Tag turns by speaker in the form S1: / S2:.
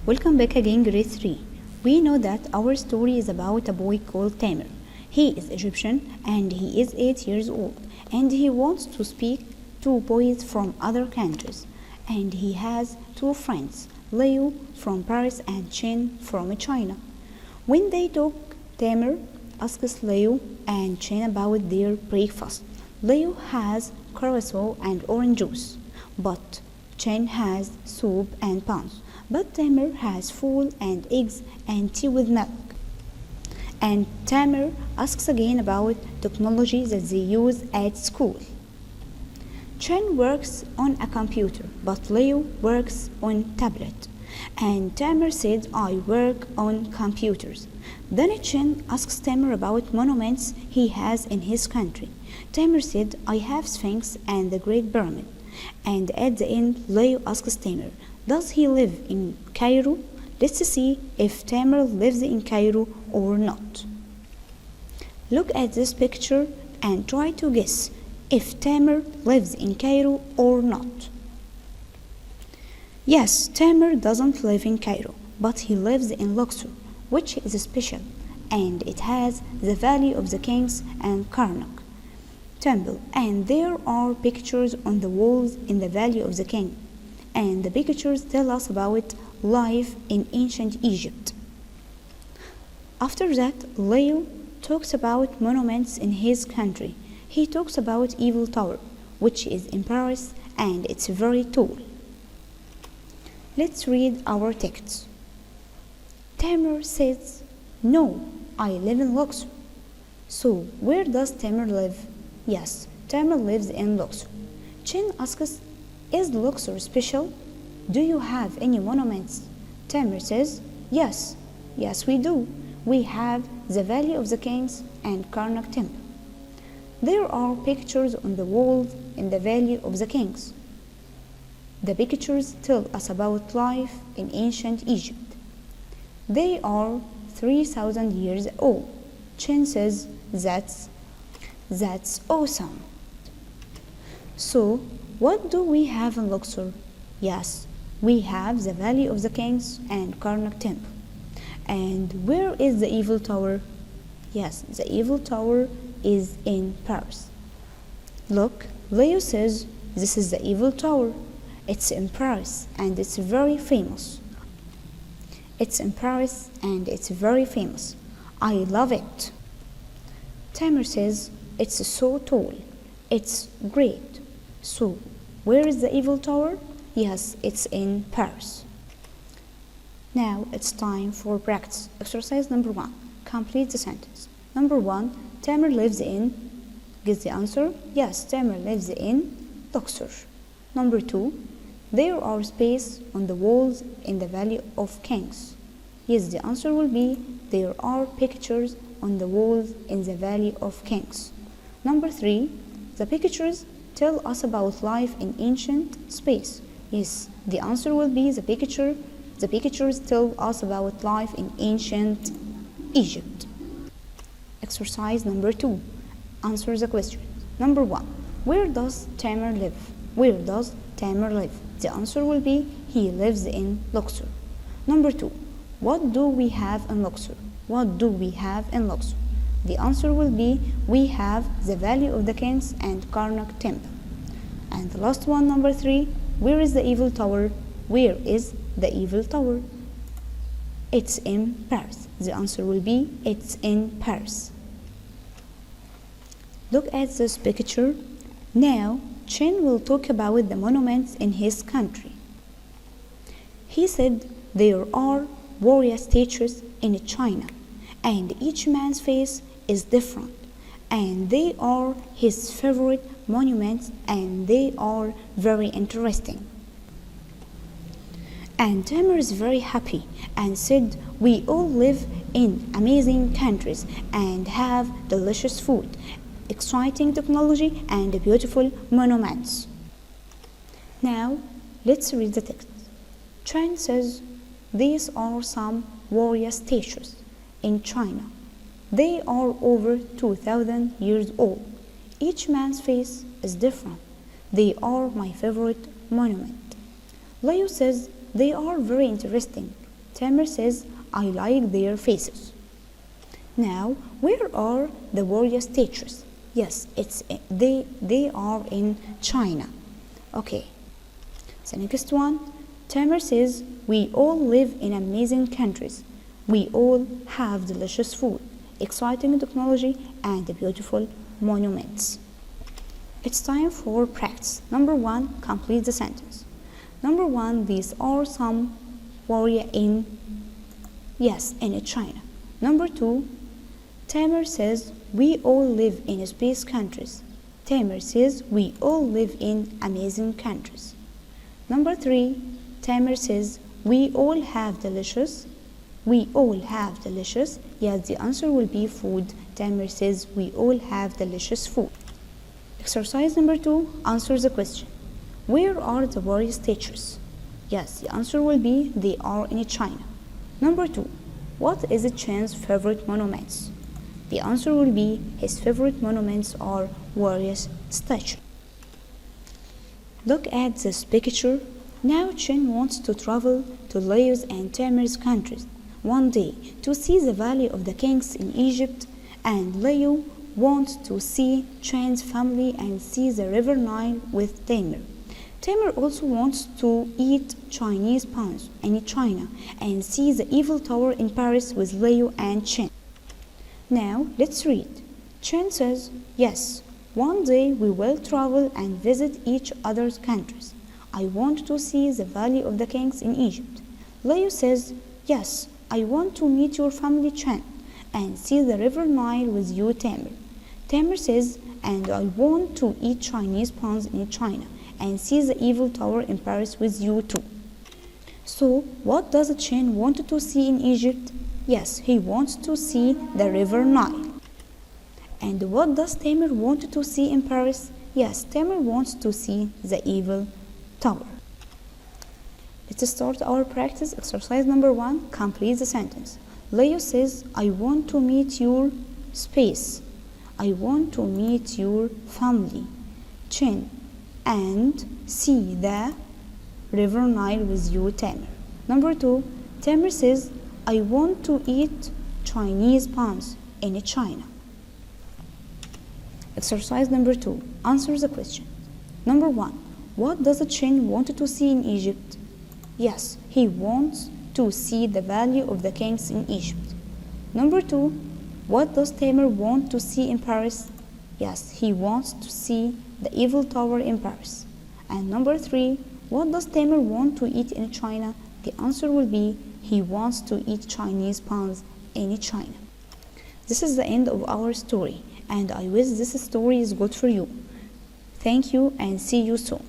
S1: Welcome back again, grade 3. We know that our story is about a boy called Tamer. He is Egyptian and he is 8 years old, and he wants to speak to boys from other countries. And he has two friends, Leo from Paris and Chen from China. When they talk, Tamer asks Leo and Chen about their breakfast. Leo has croissant and orange juice, but Chen has soup and buns. But Tamer has food and eggs and tea with milk. And Tamer asks again about technology that they use at school. Chen works on a computer, but Leo works on tablet. And Tamer said, I work on computers. Then Chen asks Tamer about monuments he has in his country. Tamer said, I have Sphinx and the Great Pyramid. And at the end, Leo asks Tamer, does he live in Cairo? Let's see if Tamer lives in Cairo or not. Look at this picture and try to guess if Tamer lives in Cairo or not. Yes, Tamer doesn't live in Cairo, but he lives in Luxor, which is special, and it has the Valley of the Kings and Karnak temple, and there are pictures on the walls in the Valley of the King, and the pictures tell us about life in ancient Egypt. After that, Leo talks about monuments in his country. He talks about Eiffel Tower, which is in Paris, and it's very tall. Let's read our text. Tamer says, no, I live in Luxor. So, where does Tamer live? Yes, Tamer lives in Luxor. Chen asks, is Luxor special? Do you have any monuments? Tamer says, yes, we do. We have the Valley of the Kings and Karnak temple. There are pictures on the walls in the Valley of the Kings. The pictures tell us about life in ancient Egypt. They are 3,000 years old. Chen says, that's awesome. So, what do we have in Luxor? Yes, we have the Valley of the Kings and Karnak temple. And where is the Eiffel Tower? Yes, the Eiffel Tower is in Paris. Look, Leo says this is the Eiffel Tower. It's in Paris and it's very famous. It's in Paris and it's very famous. I love it. Tamer says it's so tall. It's great. So, where is the Eiffel Tower? Yes, it's in Paris. Now it's time for practice. Exercise number 1. Complete the sentence. Number 1. Tamer lives in. Guess the answer. Yes, Tamer lives in Luxor. Number 2. There are space on the walls in the Valley of Kings. Yes, the answer will be there are pictures on the walls in the Valley of Kings. Number 3. The pictures tell us about life in ancient space. Yes, the answer will be the pictures tell us about life in ancient Egypt. Exercise number 2. Answer the question. Number 1. Where does Tamer live? Where does Tamer live? The answer will be he lives in Luxor. Number 2. What do we have in Luxor? What do we have in Luxor? The answer will be we have the Valley of the Kings and Karnak temple. And the last one, number 3. Where is the Eiffel Tower? Where is the Eiffel Tower? It's in Paris. The answer will be it's in Paris. Look at this picture. Now, Chen will talk about the monuments in his country. He said there are warrior statues in China, and each man's face is different, and they are his favorite monuments, and they are very interesting. And Tamer is very happy and said, we all live in amazing countries and have delicious food, exciting technology, and beautiful monuments. Now, let's read the text. Chen says, these are some warrior statues in China. They are over 2,000 years old. Each man's face is different. They are my favorite monument. Leo says they are very interesting. Tamer says, I like their faces. Now, where are the warrior statues? Yes, they are in China. Okay. The next one, Tamer says, we all live in amazing countries. We all have delicious food, exciting technology, and beautiful monuments. It's time for practice. Number 1, complete the sentence. Number 1, these are some warrior in China. Number 2, Tamer says, we all live in space countries. Tamer says, we all live in amazing countries. Number 3, Tamer says, we all have delicious. Yes, the answer will be food. Tamer says, we all have delicious food. Exercise number 2, answer the question. Where are the warrior statues? Yes, the answer will be they are in China. Number 2, what is Chen's favorite monuments? The answer will be his favorite monuments are warrior statues. Look at this picture. Now Chen wants to travel to Leo's and Tamer's countries one day to see the Valley of the Kings in Egypt, and Leo wants to see Chen's family and see the River Nile with Tamer. Tamer also wants to eat Chinese puns in China and see the Eiffel Tower in Paris with Leo and Chen. Now let's read. Chen says, yes, one day we will travel and visit each other's countries. I want to see the Valley of the Kings in Egypt. Leo says, yes, I want to meet your family Chen and see the River Nile with you Tamer. Tamer says, and I want to eat Chinese puns in China and see the Eiffel Tower in Paris with you too. So, what does Chen want to see in Egypt? Yes, he wants to see the River Nile. And what does Tamer want to see in Paris? Yes, Tamer wants to see the Eiffel Tower. Let's start our practice. Exercise number 1, complete the sentence. Leo says, I want to meet your space. I want to meet your family, Chen, and see the River Nile with you, Tamer. Number 2, Tamer says, I want to eat Chinese puns in China. Exercise number 2, answer the question. Number 1, what does Chen want to see in Egypt? Yes, he wants to see the Valley of the Kings in Egypt. Number 2, what does Tamer want to see in Paris? Yes, he wants to see the Eiffel Tower in Paris. And number 3, what does Tamer want to eat in China? The answer will be he wants to eat Chinese puns in China. This is the end of our story, and I wish this story is good for you. Thank you and see you soon.